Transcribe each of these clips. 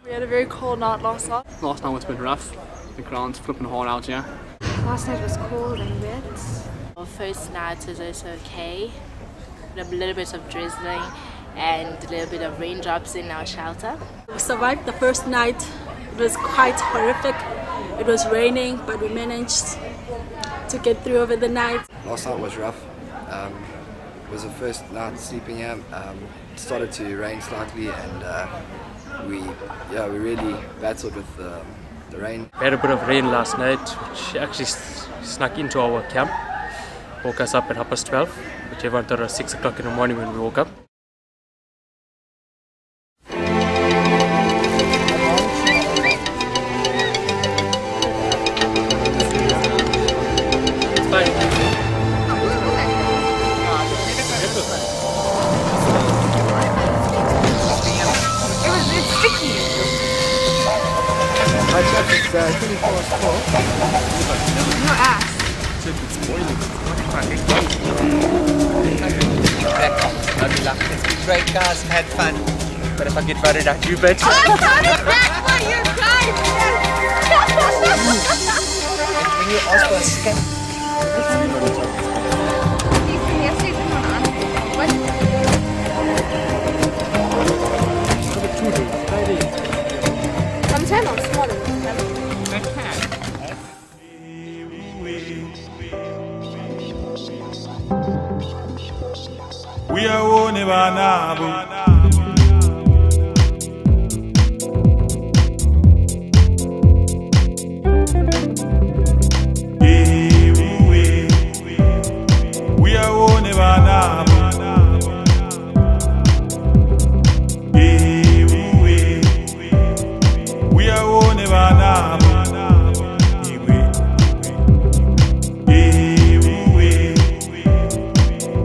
We had a very cold night last night. Last night was a bit rough. The ground's flipping hard out here. Last night was cold and wet. Our first night was also okay. A little bit of drizzling and a little bit of raindrops in our shelter. We survived the first night. It was quite horrific. It was raining, but we managed to get through over the night. Last night was rough. It was the first night sleeping here. It started to rain slightly, and we really battled with the rain. We had a bit of rain last night, which actually snuck into our camp. Woke us up at 12:30, which everyone thought was 6 o'clock in the morning when we woke up. No ass. It's been great, guys, and had fun. But if I get voted out, you bet. I'm coming back for you guys! When you ask for a skip, Sometimes I'm smaller. We are one Ivanabu. We are one Ivanabu. We are one Ivanabu.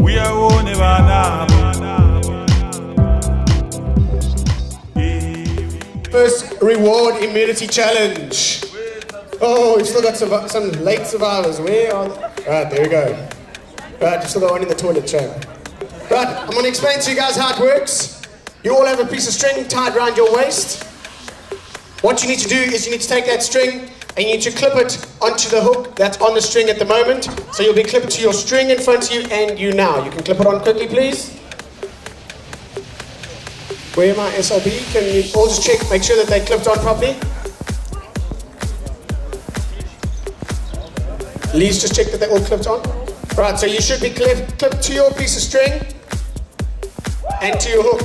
We are one Ivanabu. First reward immunity challenge. Oh, we've still got some late survivors. Where are they? Right, there we go. Right, you've still got one in the toilet chamber. Right, I'm going to explain to you guys how it works. You all have a piece of string tied around your waist. What you need to do is you need to take that string and you need to clip it onto the hook that's on the string at the moment. So you'll be clipped to your string in front of you and you now. You can clip it on quickly, please. Where am I, SLB? Can you all just check, make sure that they're clipped on properly? Lee's just check that they're all clipped on. Right, so you should be clipped to your piece of string and to your hook.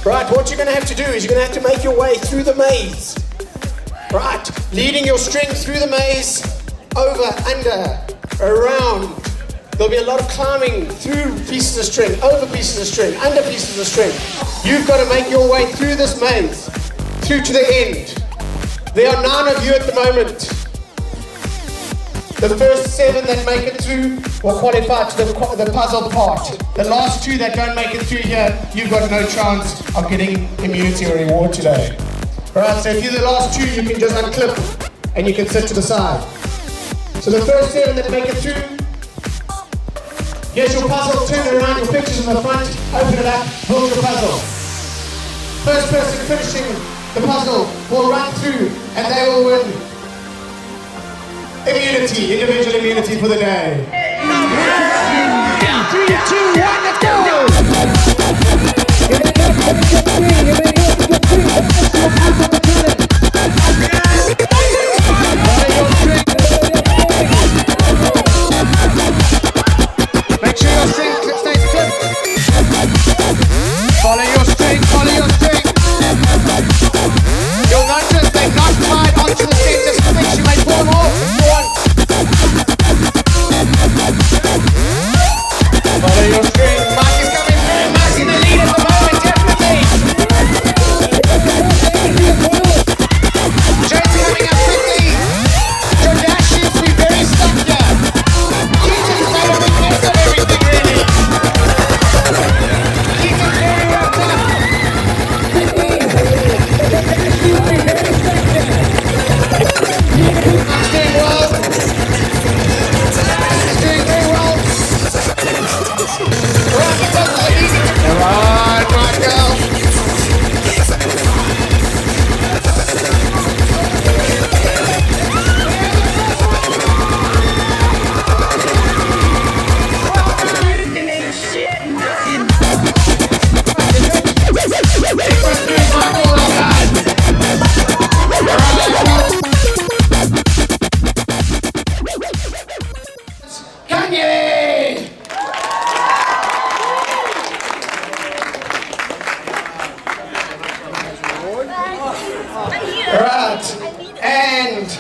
Right, what you're going to have to do is you're going to have to make your way through the maze. Right, leading your string through the maze, over, under, around. There'll be a lot of climbing through pieces of string, over pieces of string, under pieces of string. You've got to make your way through this maze, through to the end. There are 9 of you at the moment. The first 7 that make it through will qualify to the puzzle part. The last 2 that don't make it through here, you've got no chance of getting immunity or reward today. Alright, so if you're the last 2, you can just unclip and you can sit to the side. So the first 7 that make it through, here's your puzzle, turn it around, your pictures in the front, open it up, build your puzzle. First person finishing the puzzle will run through and they will win immunity, individual immunity for the day. 3, 2, 1, let's go! Make sure your string stays clipped. Follow your string, follow your string. You'll notice they're not tied onto the center switch. You may fall off if you want.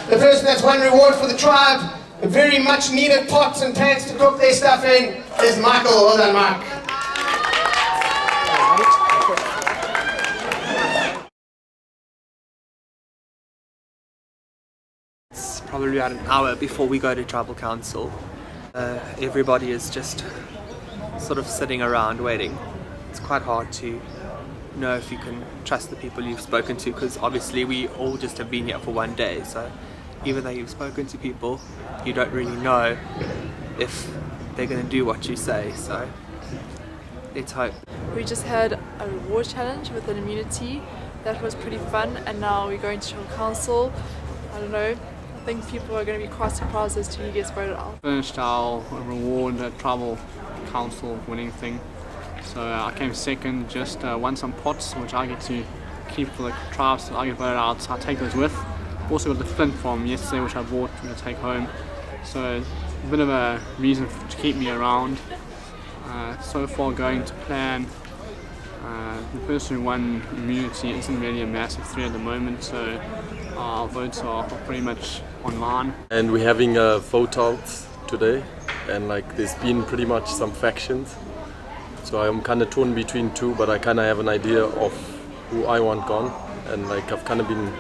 the person that's won reward for the tribe, a very much needed pots and pans to cook their stuff in, is Michael. Well done, Mike. It's probably about an hour before we go to tribal council. Everybody is just sort of sitting around waiting. It's quite hard to know if you can trust the people you've spoken to, because obviously we all just have been here for one day, so even though you've spoken to people, you don't really know if they're going to do what you say, so let's hope. We just had a reward challenge with an immunity. That was pretty fun, and now we're going to tribal council. I don't know, I think people are going to be quite surprised as to who gets voted out. Finished our reward tribal council winning thing. So I came second, just won some pots which I get to keep for the tribes, so I get voted out, so I take those with. Also got the flint from yesterday which I bought to take home. So a bit of a reason to keep me around. So far going to plan. The person who won immunity isn't really a massive threat at the moment, so our votes are pretty much online. And we're having a vote out today, and like there's been pretty much some factions. So I'm kind of torn between two, but I kind of have an idea of who I want gone, and like I've kind of been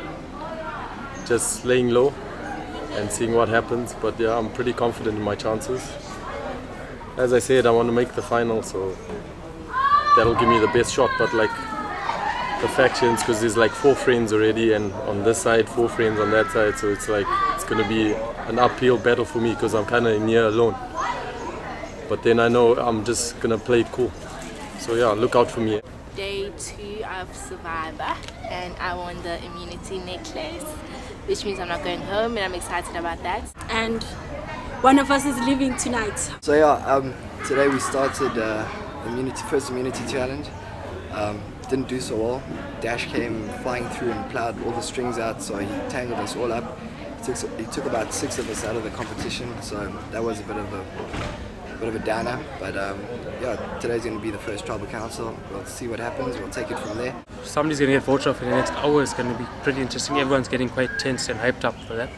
just laying low and seeing what happens. But yeah, I'm pretty confident in my chances. As I said, I want to make the final, so that'll give me the best shot. But like the factions, because there's like 4 friends already, and on this side 4 friends on that side, so it's like it's gonna be an uphill battle for me because I'm kind of in here alone. But then I know I'm just gonna play it cool. So yeah, look out for me. Day 2 of Survivor, and I won the immunity necklace, which means I'm not going home, and I'm excited about that. And one of us is leaving tonight. So yeah, today we started first immunity challenge. Didn't do so well. Dash came flying through and plowed all the strings out, so he tangled us all up. He took about 6 of us out of the competition, so that was a bit of a downer. But yeah, today's going to be the first tribal council. We'll see what happens. We'll take it from there. Somebody's going to get voted off in the next hour. It's going to be pretty interesting. Everyone's getting quite tense and hyped up for that.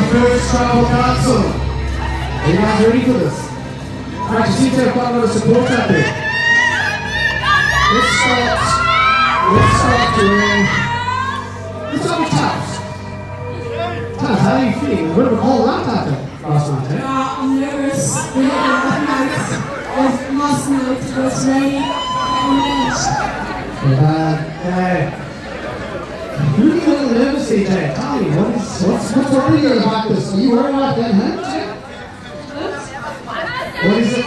First tribal council. Are you guys ready for this? Alright, you seem to have quite a lot of support out there. Let's start with Tubbs. Tubbs, how are you feeling? A bit of a cold night out there last night, eh? I'm nervous. We had a night. Last night it was raining and Hey. You look a little nervous, AJ. Tell me, what's worrying you about this? Are you worried about that hunt? What is it?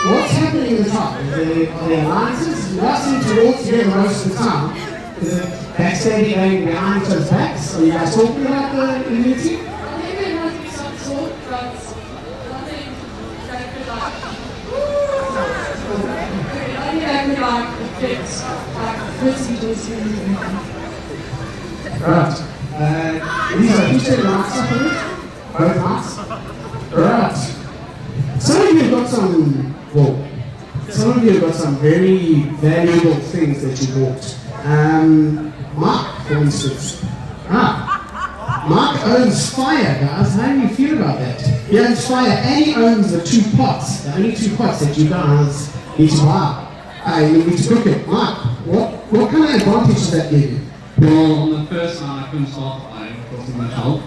What's happening in the top? Are there alliances? We all seem to walk together most of the time. Is it backstabbing going behind each other's backs? Are you guys talking about the immunity? I think there might be some sort, but nothing that could affect procedures. Right. These are featured marks up on it. Both marks. Right. Some of you have got some very valuable things that you bought. Mark, for instance. Mark owns fire, guys. How do you feel about that? He owns fire and he owns the 2 pots. The only 2 pots that you guys need to buy. You need to cook it. Mark, what kind of advantage does that give you? Well, on the first night I couldn't start flying because of my health.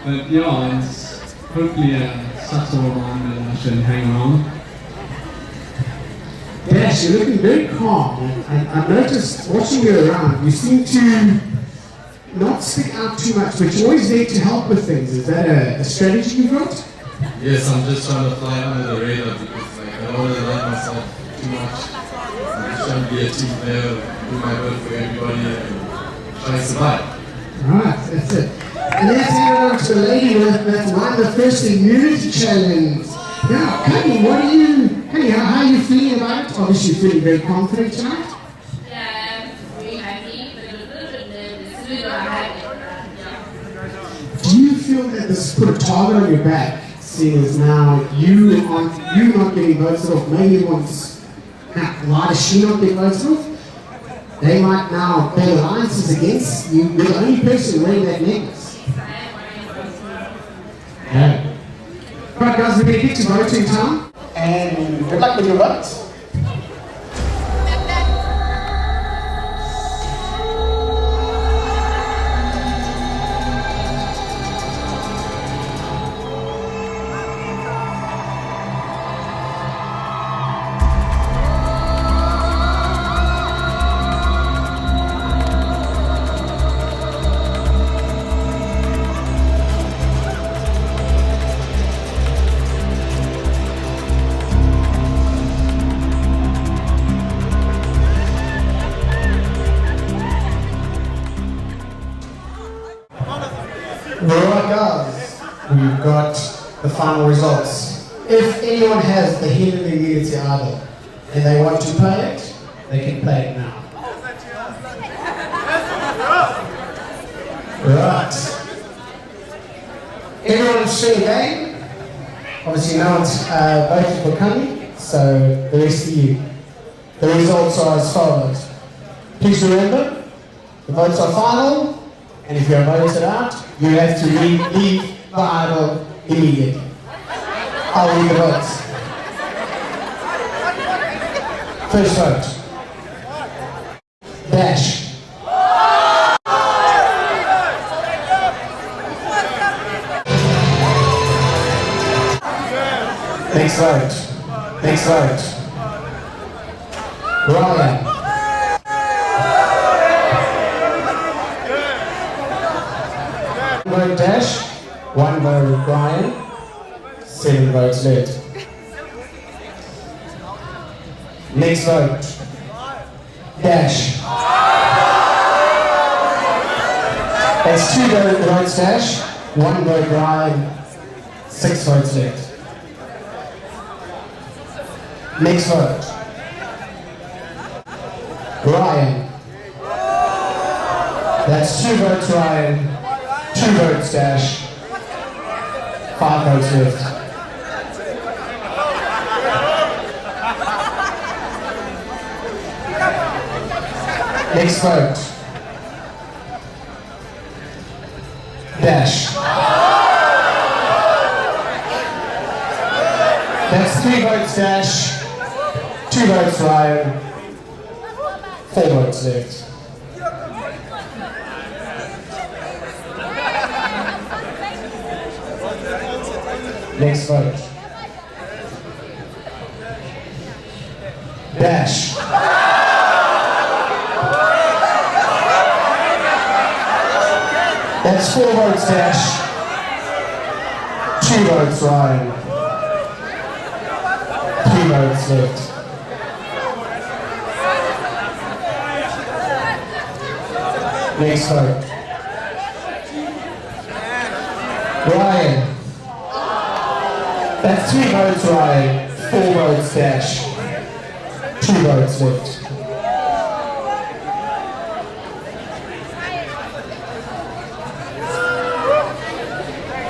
But yeah, it's hopefully a subtle reminder that I shouldn't hang around. Dash, Dash, you're looking very calm. I've noticed watching you around, you seem to not stick out too much, but you're always there to help with things. Is that a strategy you've got? Yes, I'm just trying to fly under the radar because like, I don't want to run myself too much. I'm just trying to be a team player, do my work for everybody, and try to survive. Alright, that's it. And let's hand it on to the lady that won the first immunity challenge. Now, Cuddy, how are you feeling about it? Obviously, you're feeling very confident tonight. Yeah, I'm very happy, but a little bit nervous. We don't have it. Do you feel that this put a target on your back, seeing as now you not getting voted off, maybe once, why does she not get voted off? They might now build alliances against you. You're the only person wearing that necklace. Yeah. Alright guys, we're going to get to voting time, and good luck with your votes. Alright guys, we've got the final results. If anyone has the hidden immunity idol and they want to play it, they can play it now. Right. Everyone's fair game. Obviously no one's voted for Cunny, so the rest of you. The results are as follows. Please remember, the votes are final. And if you're voted out, you have to leave the idol immediately. I'll read the votes. First vote. Dash. Next vote. Next vote. Ryan. One vote Dash, one vote Brian, 7 votes left. Next vote, Dash. That's 2 votes Dash, 1 vote Brian, 6 votes left. Next vote, Ryan. That's 2 votes Ryan, 2 votes Dash, 5 votes left. Next vote, Dash. That's 3 votes Dash, 2 votes Ryan, 4 votes left. Next vote. Dash. That's 4 votes Dash, 2 votes Ryan, 3 votes left. Next vote. Ryan. That's 3 votes Ryan, 4 votes Dash, 2 votes left.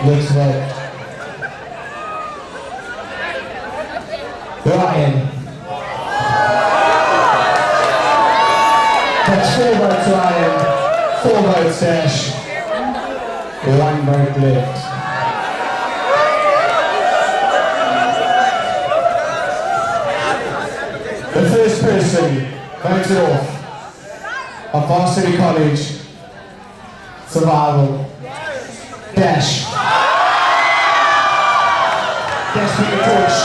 Next vote. Ryan. That's 4 votes Ryan, 4 votes Dash, 1 vote left. The first person voted off of Varsity College Survival. Dash. Dash, take a torch.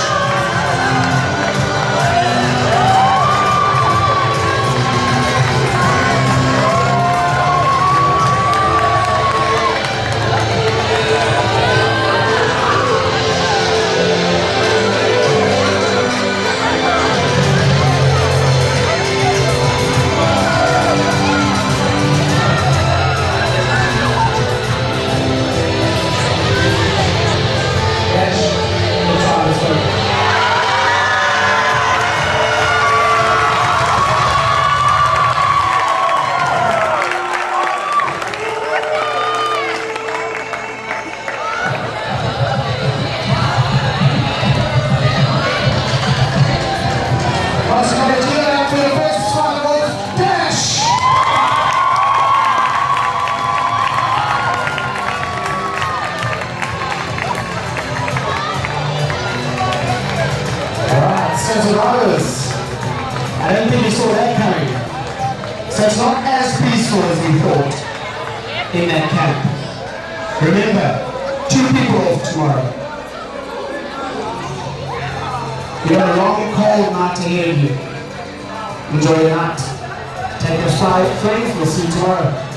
didn't think you saw that coming. So it's not as peaceful as we thought in that camp. Remember, 2 people off tomorrow. You've got a long, cold night ahead of you. Enjoy your night. Take your 5 friends, we'll see you tomorrow.